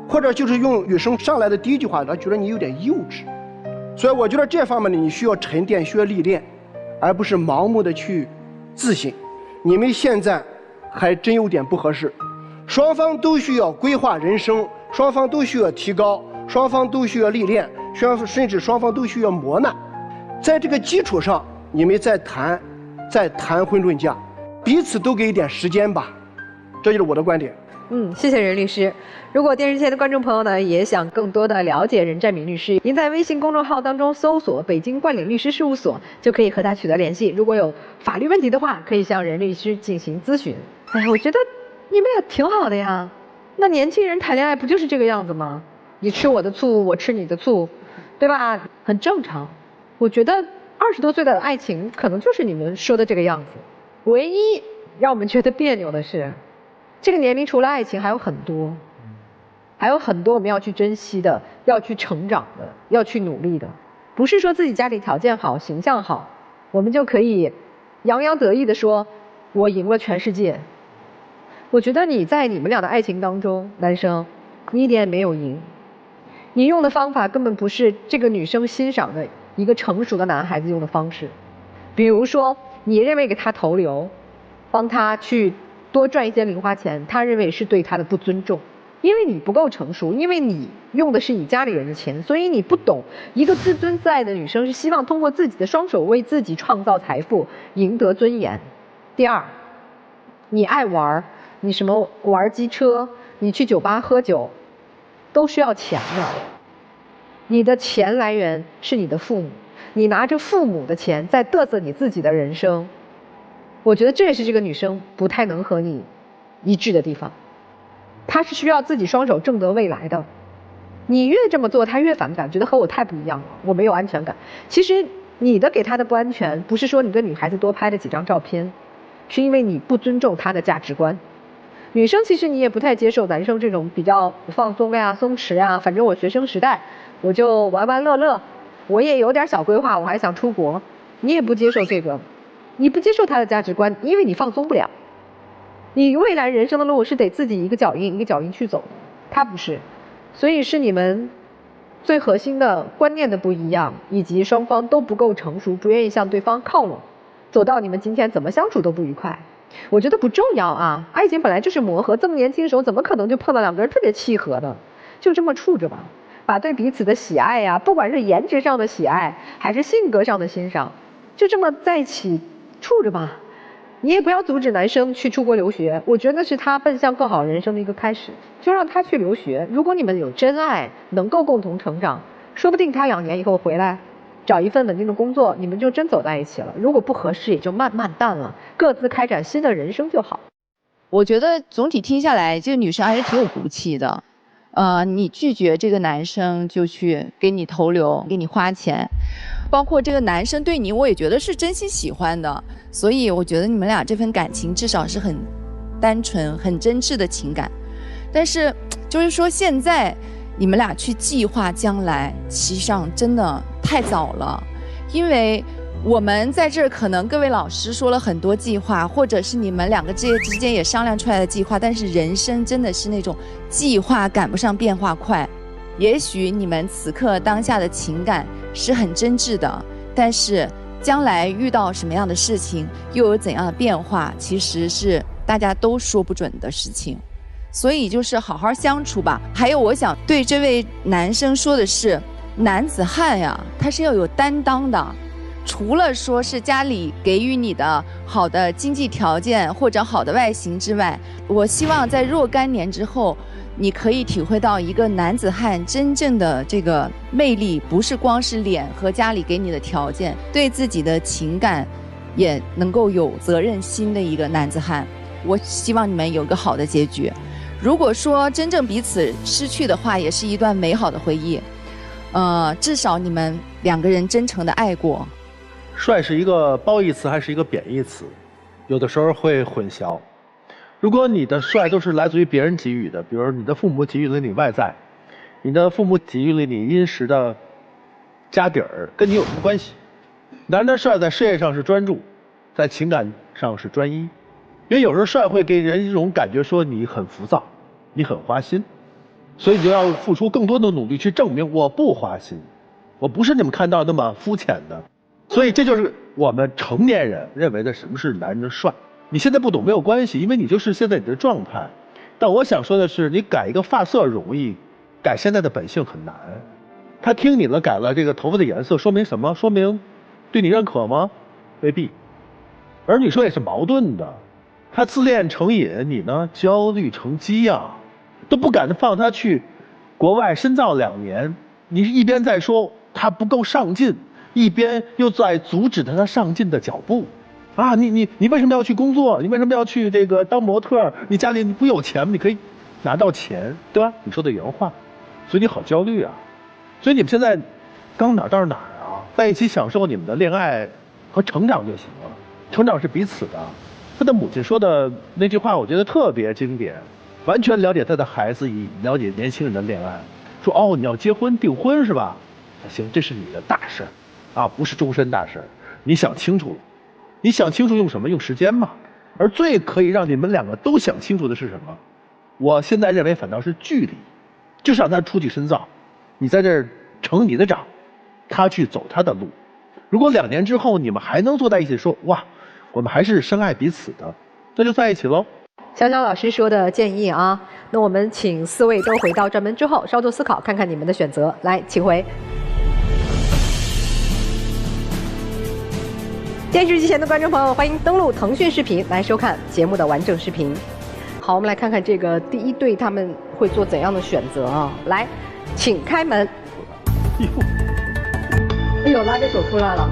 或者就是用女生上来的第一句话，她觉得你有点幼稚，所以我觉得这方面呢你需要沉淀，需要历练，而不是盲目的去自信。你们现在还真有点不合适，双方都需要规划人生，双方都需要提高，双方都需要历练，甚至双方都需要磨难，在这个基础上，你们再谈婚论嫁。彼此都给一点时间吧，这就是我的观点。谢谢任律师。如果电视前的观众朋友呢，也想更多的了解任占敏律师，您在微信公众号当中搜索“北京冠岭律师事务所”，就可以和他取得联系。如果有法律问题的话，可以向任律师进行咨询。哎，我觉得你们俩挺好的呀。那年轻人谈恋爱不就是这个样子吗？你吃我的醋，我吃你的醋，对吧？很正常。我觉得20多岁的爱情，可能就是你们说的这个样子。唯一让我们觉得别扭的是，这个年龄除了爱情还有很多我们要去珍惜的，要去成长的，要去努力的。不是说自己家里条件好、形象好，我们就可以洋洋得意的说我赢了全世界。我觉得你在你们俩的爱情当中，男生你一点也没有赢，你用的方法根本不是这个女生欣赏的一个成熟的男孩子用的方式。比如说你认为给他投流，帮他去多赚一些零花钱，他认为是对他的不尊重，因为你不够成熟，因为你用的是你家里人的钱，所以你不懂一个自尊自爱的女生是希望通过自己的双手为自己创造财富，赢得尊严。第二，你爱玩，你什么玩机车，你去酒吧喝酒，都需要钱的。你的钱来源是你的父母，你拿着父母的钱在嘚瑟你自己的人生，我觉得这也是这个女生不太能和你一致的地方。她是需要自己双手挣得未来的，你越这么做她越反感，觉得和我太不一样了，我没有安全感。其实你的给她的不安全，不是说你跟女孩子多拍了几张照片，是因为你不尊重她的价值观。女生其实你也不太接受男生这种比较放松呀、松弛呀，反正我学生时代我就玩玩乐乐，我也有点小规划，我还想出国，你也不接受这个，你不接受他的价值观，因为你放松不了。你未来人生的路是得自己一个脚印一个脚印去走，他不是，所以是你们最核心的观念的不一样，以及双方都不够成熟，不愿意向对方靠拢，走到你们今天怎么相处都不愉快。我觉得不重要啊，爱情本来就是磨合，这么年轻的时候怎么可能就碰到两个人特别契合的，就这么处着吧，把对彼此的喜爱呀，不管是颜值上的喜爱还是性格上的欣赏，就这么在一起处着吧。你也不要阻止男生去出国留学，我觉得是他奔向更好人生的一个开始，就让他去留学。如果你们有真爱，能够共同成长，说不定他2年以后回来找一份稳定的工作，你们就真走在一起了。如果不合适，也就慢慢淡了，各自开展新的人生就好。我觉得总体听下来，这个女生还是挺有骨气的。你拒绝这个男生就去给你投流，给你花钱，包括这个男生对你，我也觉得是真心喜欢的。所以我觉得你们俩这份感情至少是很单纯、很真挚的情感。但是就是说现在你们俩去计划将来，其实上真的太早了，因为我们在这儿可能各位老师说了很多计划，或者是你们两个之间也商量出来的计划，但是人生真的是那种计划赶不上变化快。也许你们此刻当下的情感是很真挚的，但是将来遇到什么样的事情，又有怎样的变化，其实是大家都说不准的事情。所以就是好好相处吧。还有我想对这位男生说的是，男子汉呀，他是要有担当的。除了说是家里给予你的好的经济条件或者好的外形之外，我希望在若干年之后，你可以体会到一个男子汉真正的这个魅力，不是光是脸和家里给你的条件，对自己的情感也能够有责任心的一个男子汉。我希望你们有个好的结局。如果说真正彼此失去的话，也是一段美好的回忆。至少你们两个人真诚的爱过。帅是一个褒义词还是一个贬义词？有的时候会混淆。如果你的帅都是来自于别人给予的，比如你的父母给予了你外在，你的父母给予了你殷实的家底儿，跟你有什么关系？男的帅在事业上是专注，在情感上是专一。因为有时候帅会给人一种感觉，说你很浮躁，你很花心，所以你就要付出更多的努力去证明我不花心，我不是你们看到那么肤浅的。所以这就是我们成年人认为的什么是男人帅。你现在不懂没有关系，因为你就是现在你的状态。但我想说的是，你改一个发色容易，改现在的本性很难。他听你了，改了这个头发的颜色，说明什么？说明对你认可吗？未必。而女生也是矛盾的，她自恋成瘾，你呢焦虑成疾呀，都不敢放她去国外深造2年。你一边在说她不够上进，一边又在阻止他上进的脚步，啊，你为什么要去工作？你为什么要去这个当模特？你家里你不有钱吗？你可以拿到钱，对吧？你说的原话，所以你好焦虑啊。所以你们现在刚哪儿到哪儿啊？在一起享受你们的恋爱和成长就行了，成长是彼此的。他的母亲说的那句话，我觉得特别经典，完全了解他的孩子，以了解年轻人的恋爱。说哦，你要结婚订婚是吧？行，这是你的大事。啊，不是终身大事，你想清楚了，你想清楚用什么？用时间嘛。而最可以让你们两个都想清楚的是什么？我现在认为反倒是距离，就是让他出去深造，你在这儿成你的长，他去走他的路。如果2年之后你们还能坐在一起说哇，我们还是深爱彼此的，那就在一起喽。小小老师说的建议啊，那我们请4位都回到站门之后稍作思考，看看你们的选择。来，请回。电视机前的观众朋友，欢迎登录腾讯视频来收看节目的完整视频。好，我们来看看这个第一对他们会做怎样的选择啊？来，请开门。哎呦，拉着手出来了。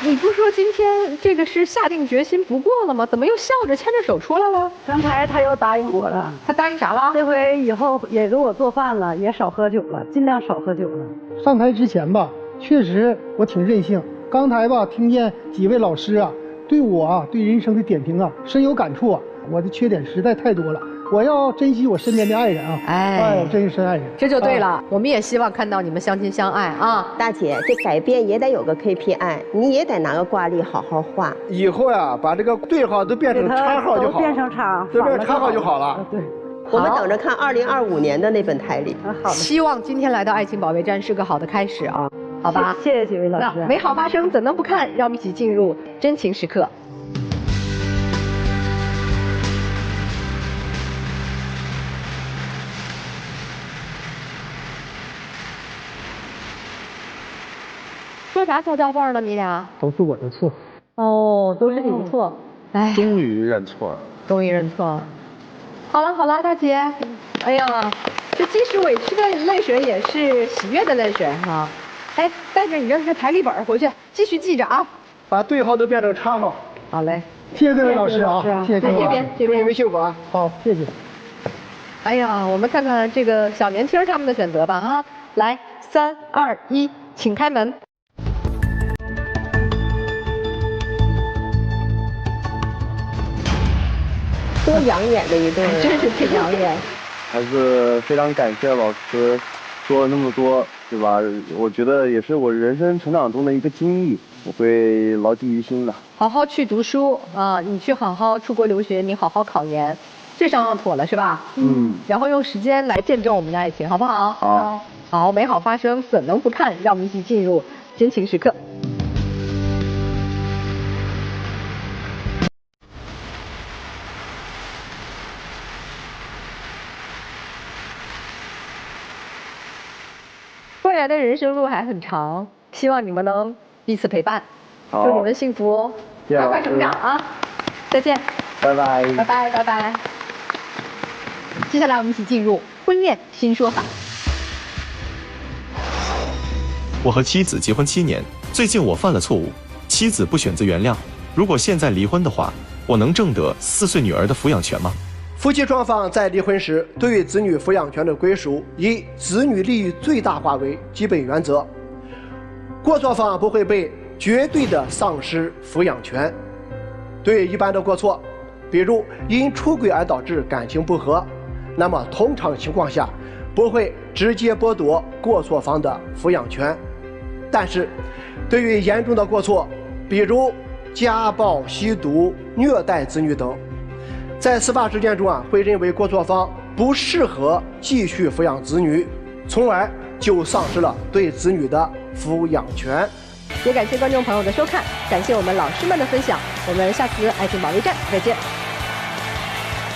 你不说今天这个是下定决心不过了吗？怎么又笑着牵着手出来了？刚才他又答应我了。他答应啥了？这回以后也给我做饭了，也少喝酒了，尽量少喝酒了。上台之前吧，确实我挺任性。刚才吧，听见几位老师啊，对我啊，对人生的点评啊，深有感触啊。我的缺点实在太多了，我要珍惜我身边的爱人啊！哎，珍惜深爱人，这就对了。我们也希望看到你们相亲相爱啊！大姐，这改变也得有个 KPI， 你也得拿个挂历好好画。以后呀，把这个对号都变成叉号就好，变成叉，都变成叉号就好了。对，我们等着看2025年的那本台历。好的，希望今天来到爱情保卫战是个好的开始啊！好吧，谢谢几位老师。美好发生怎能不看？让我们一起进入真情时刻。说啥悄悄话呢？你俩都是我的错。哦，都是你的错。哎，终于认错了。终于认错了。好了好了，大姐，哎呀，这既是委屈的泪水，也是喜悦的泪水哈。哎，带着你这是台历本回去继续记着啊，把对号都变成叉号。好嘞，谢谢各位老师啊，谢谢各位。这边微信我啊，好，谢谢。哎呀，我们看看这个小年轻他们的选择吧啊，来，3、2、1，请开门。多养眼的一对，真是挺养眼。还是非常感谢老师说了那么多，对吧？我觉得也是我人生成长中的一个经历，我会牢记于心的。好好去读书啊，你去好好出国留学，你好好考研，这上妥了是吧？然后用时间来见证我们的爱情，好不好？好。好，美好发生，怎能不看？让我们一起进入真情时刻。未来的人生路还很长，希望你们能彼此陪伴，祝你们幸福，快快成长啊！再见，拜拜，拜拜，拜拜。接下来我们一起进入婚恋新说法。我和妻子结婚7年，最近我犯了错误，妻子不选择原谅。如果现在离婚的话，我能挣得4岁女儿的抚养权吗？夫妻双方在离婚时，对于子女抚养权的归属以子女利益最大化为基本原则，过错方不会被绝对的丧失抚养权。对于一般的过错，比如因出轨而导致感情不和，那么通常情况下不会直接剥夺过错方的抚养权。但是，对于严重的过错，比如家暴、吸毒、虐待子女等，在司法实践中会认为过错方不适合继续抚养子女，从而就丧失了对子女的抚养权。也感谢观众朋友的收看，感谢我们老师们的分享，我们下次爱情保卫战再见。